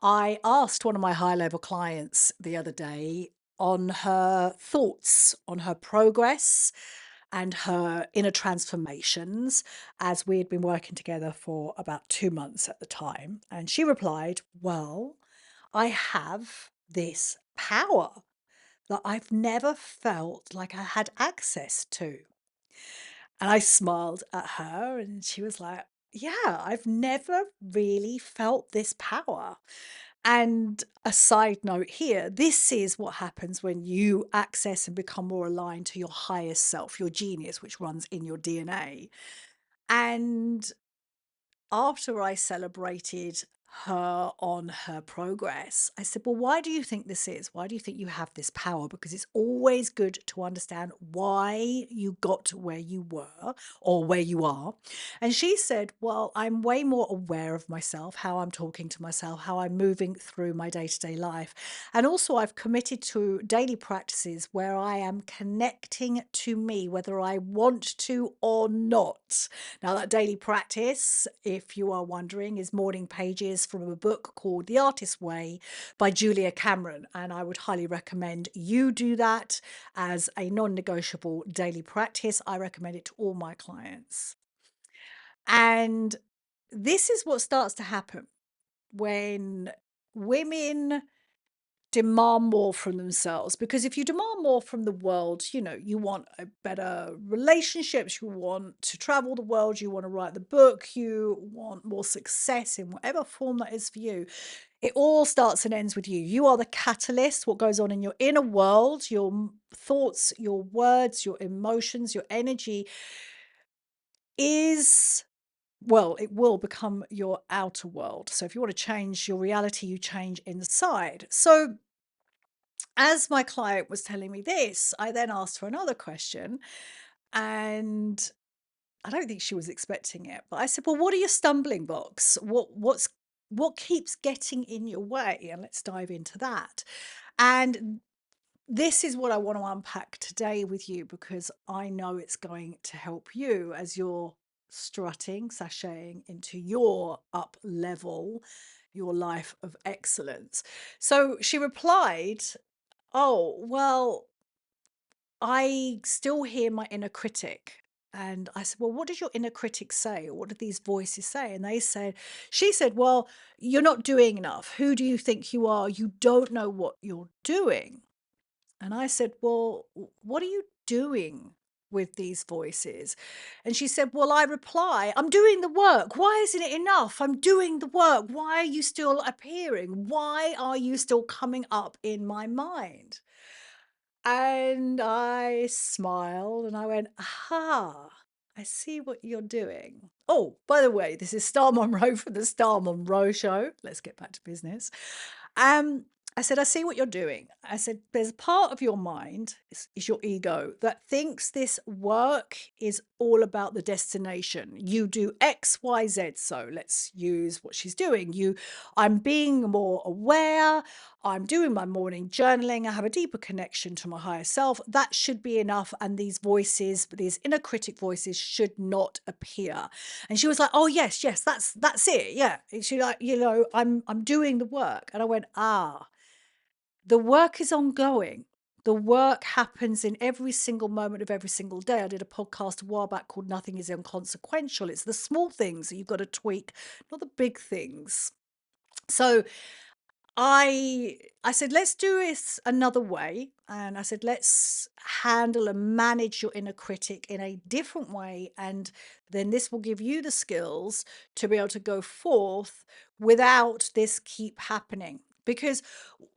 I asked one of my high level clients the other day on her thoughts, on her progress, and her inner transformations as we had been working together for about 2 months at the time. And she replied, well, I have this power that I've never felt like I had access to. And I smiled at her and she was like, yeah, I've never really felt this power. And a side note here, this is what happens when you access and become more aligned to your highest self, your genius, which runs in your DNA. And after I celebrated her on her progress, I said, well, why do you think this is? Why do you think you have this power? Because it's always good to understand why you got to where you were or where you are. And she said, well, I'm way more aware of myself, how I'm talking to myself, how I'm moving through my day to day life. And also, I've committed to daily practices where I am connecting to me, whether I want to or not. Now, that daily practice, if you are wondering, is morning pages from a book called The Artist's Way by Julia Cameron. And I would highly recommend you do that as a non negotiable daily practice. I recommend it to all my clients. And this is what starts to happen when women demand more from themselves, because if you demand more from the world, you want a better relationships, you want to travel the world, you want to write the book, you want more success in whatever form that is for you. It all starts and ends with you. You are the catalyst. What goes on in your inner world, your thoughts, your words, your emotions, your energy is, well, it will become your outer world. So if you want to change your reality, you change inside. So as my client was telling me this, I then asked her another question, and I don't think she was expecting it. But I said, "Well, what are your stumbling blocks? What keeps getting in your way?" And let's dive into that. And this is what I want to unpack today with you, because I know it's going to help you as you're strutting, sashaying into your up level, your life of excellence. So she replied, oh, well, I still hear my inner critic. And I said, well, what does your inner critic say? Or what do these voices say? And she said, well, you're not doing enough. Who do you think you are? You don't know what you're doing. And I said, well, what are you doing with these voices? And she said, well, I reply, I'm doing the work. Why isn't it enough? I'm doing the work. Why are you still appearing? Why are you still coming up in my mind? And I smiled and I went, aha, I see what you're doing. Oh, by the way, this is Star Monroe from the Star Monroe Show. Let's get back to business. Um, I said, I see what you're doing. I said, there's a part of your mind, is your ego, that thinks this work is all about the destination. You do X, Y, Z. So let's use what she's doing. I'm being more aware. I'm doing my morning journaling. I have a deeper connection to my higher self. That should be enough. And these voices, these inner critic voices, should not appear. And she was like, "Oh yes, yes, that's it. Yeah." And she like, I'm doing the work. And I went, "Ah, the work is ongoing. The work happens in every single moment of every single day." I did a podcast a while back called Nothing is Inconsequential. It's the small things that you've got to tweak, not the big things. So I said, let's do this another way. And I said, let's handle and manage your inner critic in a different way. And then this will give you the skills to be able to go forth without this keep happening. Because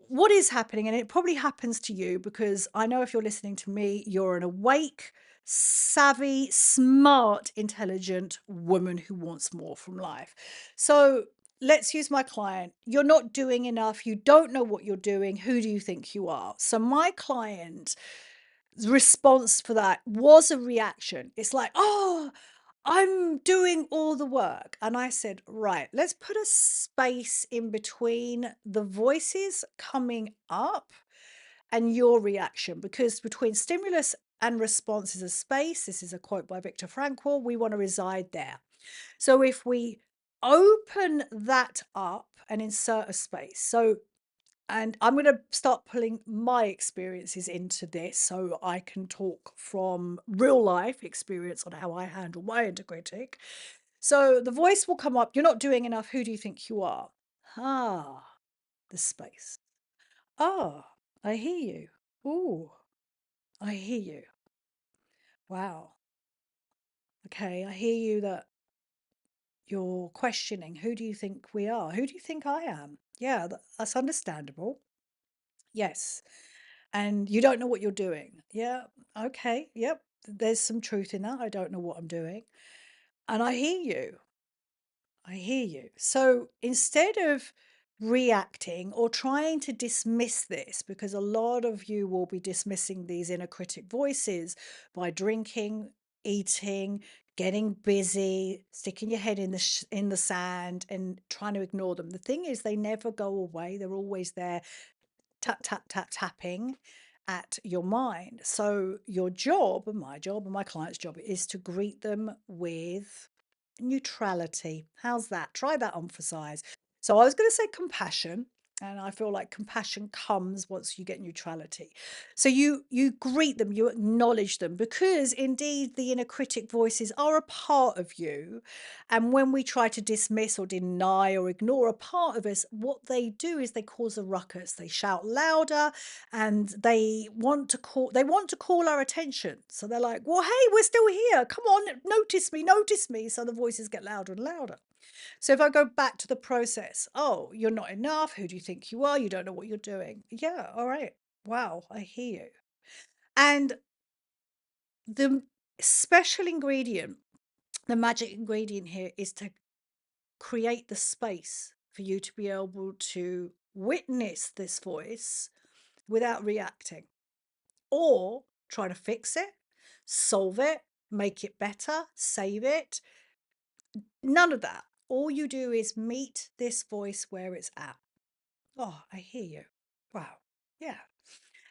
what is happening, and it probably happens to you, because I know if you're listening to me, you're an awake, savvy, smart, intelligent woman who wants more from life. So let's use my client. You're not doing enough. You don't know what you're doing. Who do you think you are? So my client's response for that was a reaction. It's like, oh, I'm doing all the work. And I said, right, let's put a space in between the voices coming up and your reaction, because between stimulus and response is a space. This is a quote by Viktor Frankl. We want to reside there. So if we open that up and insert a space. So, and I'm going to start pulling my experiences into this so I can talk from real life experience on how I handle my inner critic. So the voice will come up, you're not doing enough. Who do you think you are? Ah, the space. Ah, I hear you. Ooh, I hear you. Wow. Okay, I hear you that you're questioning, who do you think we are? Who do you think I am? Yeah, that's understandable. Yes. And you don't know what you're doing. Yeah. Okay. Yep. There's some truth in that. I don't know what I'm doing. And I hear you. I hear you. So instead of reacting or trying to dismiss this, because a lot of you will be dismissing these inner critic voices by drinking, eating, getting busy, sticking your head in in the sand and trying to ignore them. The thing is, they never go away. They're always there, tap, tap, tap, tapping at your mind. So your job and my job and my client's job is to greet them with neutrality. How's that? Try that on for size. So I was going to say compassion, and I feel like compassion comes once you get neutrality. So you greet them, you acknowledge them, because indeed the inner critic voices are a part of you. And when we try to dismiss or deny or ignore a part of us, what they do is they cause a ruckus. They shout louder and they want to call our attention. So they're like, "Well, hey, we're still here. Come on, notice me, notice me." So the voices get louder and louder. So if I go back to the process, oh, you're not enough. Who do you think you are? You don't know what you're doing. Yeah, all right. Wow, I hear you. And the special ingredient, the magic ingredient here is to create the space for you to be able to witness this voice without reacting or try to fix it, solve it, make it better, save it. None of that. All you do is meet this voice where it's at. Oh, I hear you. Wow. Yeah.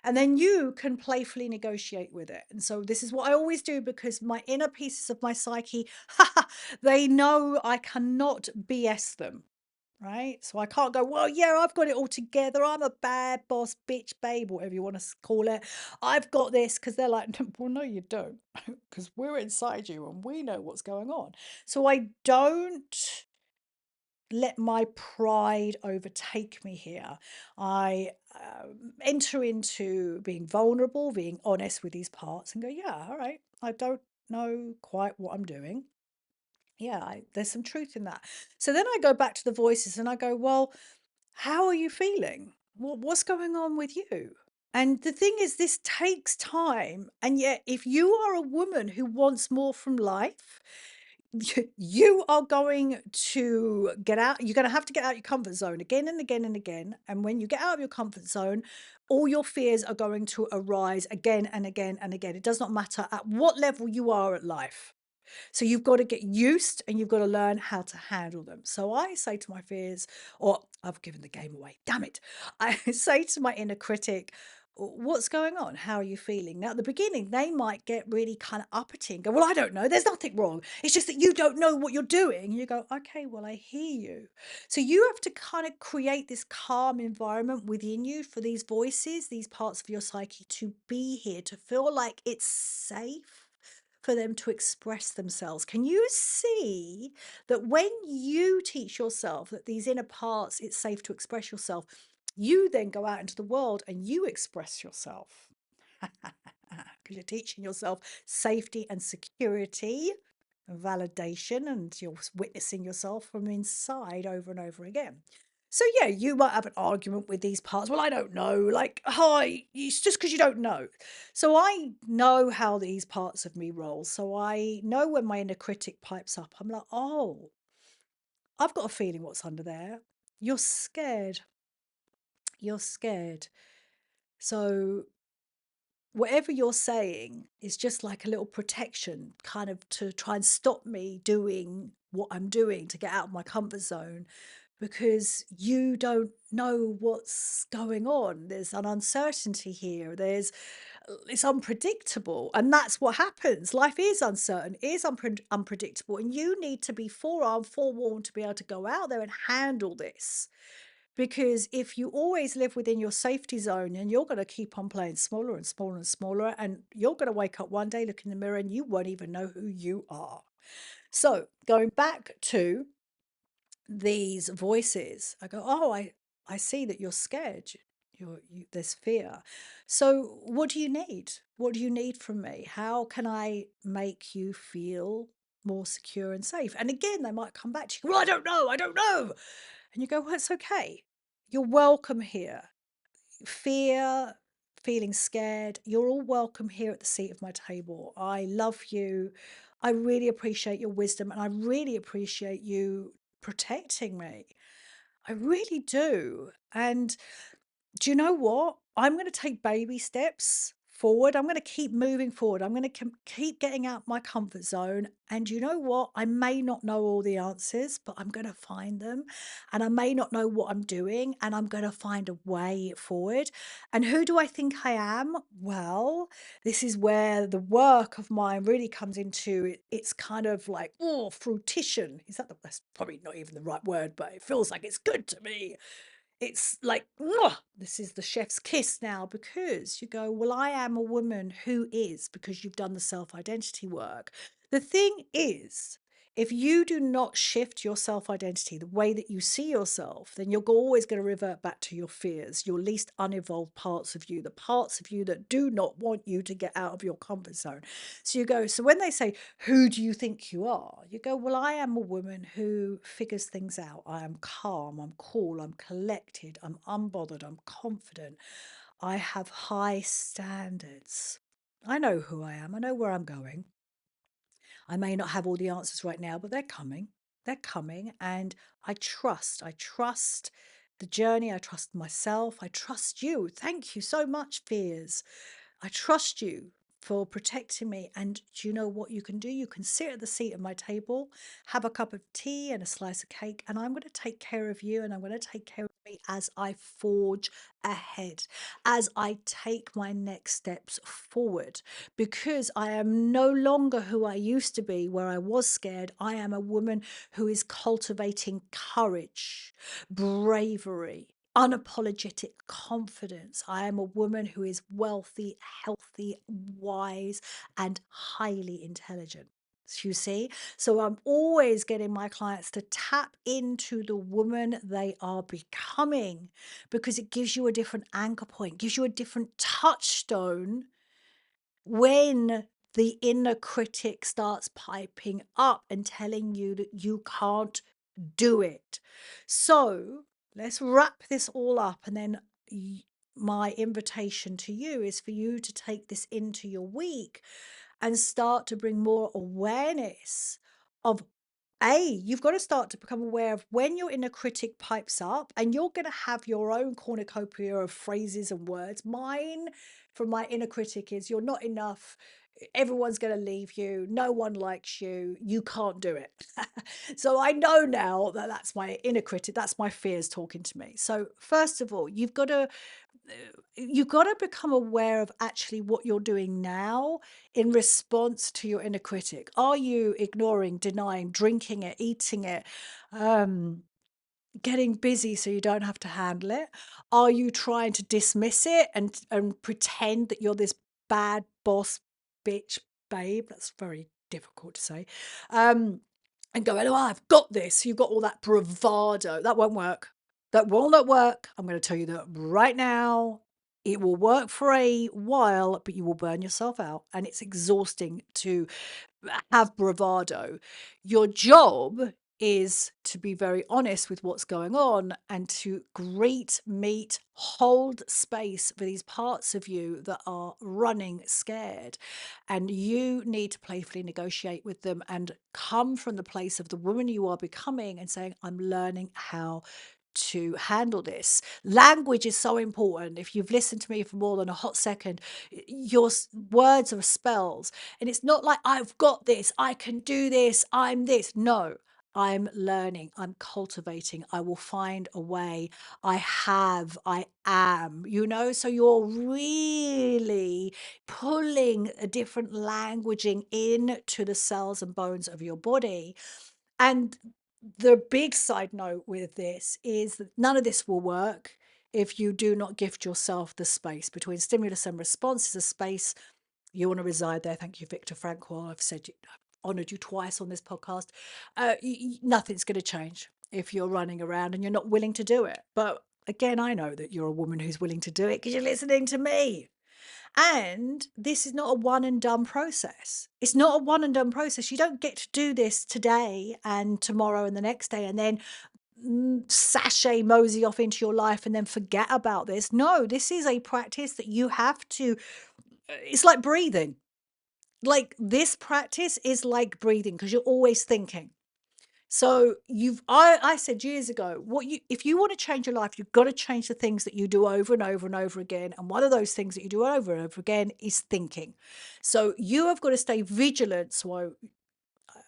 And then you can playfully negotiate with it. And so this is what I always do because my inner pieces of my psyche, they know I cannot BS them. Right? So I can't go, well, yeah, I've got it all together. I'm a bad boss, bitch, babe, whatever you want to call it. I've got this because they're like, well, no, you don't, because we're inside you and we know what's going on. So I don't let my pride overtake me here. I enter into being vulnerable, being honest with these parts and go, yeah, all right, I don't know quite what I'm doing. Yeah, there's some truth in that. So then I go back to the voices and I go, well, how are you feeling? What's going on with you? And the thing is, this takes time. And yet, if you are a woman who wants more from life, you are going to get out. You're going to have to get out your comfort zone again and again and again. And when you get out of your comfort zone, all your fears are going to arise again and again and again. It does not matter at what level you are at life. So you've got to get used and you've got to learn how to handle them. So I say to my fears, or I've given the game away, damn it. I say to my inner critic, what's going on? How are you feeling? Now, at the beginning, they might get really kind of uppity and go, well, I don't know. There's nothing wrong. It's just that you don't know what you're doing. And you go, okay, well, I hear you. So you have to kind of create this calm environment within you for these voices, these parts of your psyche to be here, to feel like it's safe for them to express themselves. Can you see that when you teach yourself that these inner parts, it's safe to express yourself, you then go out into the world and you express yourself? Because you're teaching yourself safety and security and validation, and you're witnessing yourself from inside over and over again. So yeah, you might have an argument with these parts. Well, I don't know. Like, hi, it's just because you don't know. So I know how these parts of me roll. So I know when my inner critic pipes up, I'm like, oh, I've got a feeling what's under there. You're scared. You're scared. So whatever you're saying is just like a little protection, kind of to try and stop me doing what I'm doing to get out of my comfort zone. because you don't know what's going on. There's an uncertainty here. It's unpredictable, and that's what happens. Life is uncertain, is unpredictable, and you need to be forearmed, forewarned to be able to go out there and handle this. Because if you always live within your safety zone, and you're going to keep on playing smaller and smaller and smaller, and you're going to wake up one day, look in the mirror, and you won't even know who you are. So going back to these voices, I go, oh, I see that you're scared. There's fear. So what do you need? What do you need from me? How can I make you feel more secure and safe? And again, they might come back to you, well, I don't know. And you go, well, it's okay. You're welcome here. Fear, feeling scared, you're all welcome here at the seat of my table. I love you. I really appreciate your wisdom, and I really appreciate you protecting me. I really do. And do you know what? I'm going to take baby steps forward. I'm going to keep moving forward. I'm going to keep getting out my comfort zone. And you know what? I may not know all the answers, but I'm going to find them. And I may not know what I'm doing, and I'm going to find a way forward. And who do I think I am? Well, this is where the work of mine really comes into it. It's kind of like, oh, fruition. That's probably not even the right word, but it feels like it's good to me. It's like, "Mwah, this is the chef's kiss now," because you go, well, I am a woman who is, because you've done the self-identity work. The thing is, if you do not shift your self-identity, the way that you see yourself, then you're always going to revert back to your fears, your least unevolved parts of you, the parts of you that do not want you to get out of your comfort zone. So you go, so when they say, who do you think you are? You go, well, I am a woman who figures things out. I am calm, I'm cool, I'm collected, I'm unbothered, I'm confident. I have high standards. I know who I am, I know where I'm going. I may not have all the answers right now, but they're coming. They're coming. And I trust. I trust the journey. I trust myself. I trust you. Thank you so much, fears. I trust you for protecting me. And do you know what you can do? You can sit at the seat of my table, have a cup of tea and a slice of cake, and I'm going to take care of you, and I'm going to take care of me as I forge ahead, as I take my next steps forward, because I am no longer who I used to be, where I was scared. I am a woman who is cultivating courage, bravery, unapologetic confidence. I am a woman who is wealthy, healthy, wise, and highly intelligent. You see? So I'm always getting my clients to tap into the woman they are becoming, because it gives you a different anchor point, gives you a different touchstone when the inner critic starts piping up and telling you that you can't do it. So let's wrap this all up. And then my invitation to you is for you to take this into your week and start to bring more awareness of, you've got to start to become aware of when your inner critic pipes up, and you're going to have your own cornucopia of phrases and words. Mine from my inner critic is, you're not enough. Everyone's going to leave you. No one likes you. You can't do it. So I know now that that's my inner critic. That's my fears talking to me. So first of all, you've got to become aware of actually what you're doing now in response to your inner critic. Are you ignoring, denying, drinking it, eating it, getting busy so you don't have to handle it? Are you trying to dismiss it and pretend that you're this bad boss, bitch, babe? That's very difficult to say. And going, oh, I've got this. You've got all that bravado. That won't work. That will not work. I'm going to tell you that right now. It will work for a while, but you will burn yourself out, and it's exhausting to have bravado. Your job is to be very honest with what's going on, and to hold space for these parts of you that are running scared. And you need to playfully negotiate with them and come from the place of the woman you are becoming and saying, I'm learning how to handle this. Language is so important. If you've listened to me for more than a hot second, your words are spells. And it's not like, I've got this, I can do this, I'm this. No, I'm learning, I'm cultivating, I will find a way, I am, so you're really pulling a different languaging into the cells and bones of your body. And the big side note with this is that none of this will work if you do not gift yourself the space between stimulus and response. Is a space you want to reside there. Thank you, Viktor Frankl. I've said I've honored you twice on this podcast. Nothing's going to change if you're running around and you're not willing to do it. But again, I know that you're a woman who's willing to do it because you're listening to me. And this is not a one and done process. It's not a one and done process. You don't get to do this today and tomorrow and the next day and then sashay mosey off into your life and then forget about this. No, this is a practice that you have to, it's like breathing. Like this practice is like breathing because you're always thinking. So I said years ago, if you want to change your life, you've got to change the things that you do over and over and over again. And one of those things that you do over and over again is thinking. So you have got to stay vigilant. So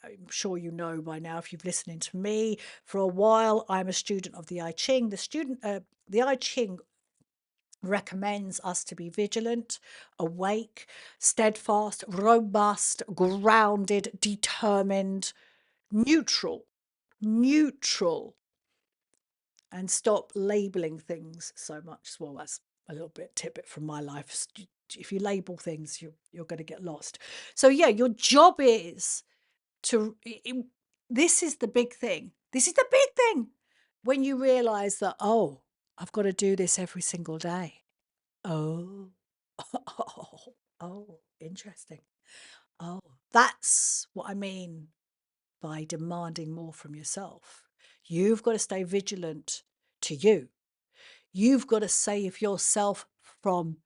I'm sure you know by now, if you've listening to me for a while, I'm a student of the I Ching. The I Ching recommends us to be vigilant, awake, steadfast, robust, grounded, determined, neutral, neutral, and stop labeling things so much. Well, that's a little bit tidbit from my life. If you label things, you're going to get lost. So yeah, your job is to. This is the big thing. This is the big thing. When you realize that, oh, I've got to do this every single day. Oh, oh, oh, interesting. Oh, that's what I mean by demanding more from yourself. You've got to stay vigilant to you. You've got to save yourself from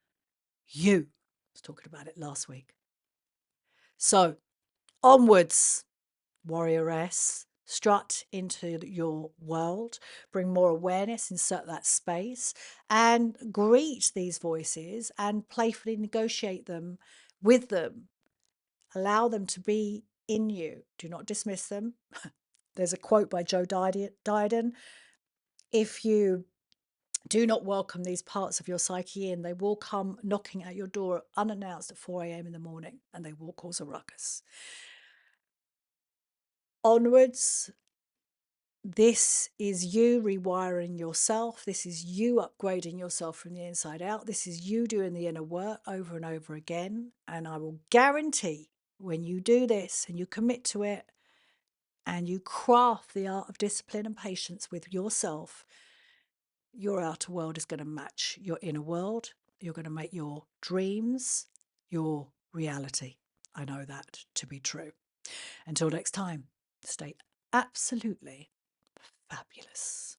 you. I was talking about it last week. So, onwards, warrioress. Strut into your world, bring more awareness, insert that space, and greet these voices and playfully negotiate them with them. Allow them to be in you. Do not dismiss them. There's a quote by Joe Diardon. If you do not welcome these parts of your psyche in, they will come knocking at your door unannounced at 4 a.m. in the morning and they will cause a ruckus. Onwards, this is you rewiring yourself. This is you upgrading yourself from the inside out. This is you doing the inner work over and over again. And I will guarantee when you do this and you commit to it and you craft the art of discipline and patience with yourself, your outer world is going to match your inner world. You're going to make your dreams your reality. I know that to be true. Until next time, stay absolutely fabulous.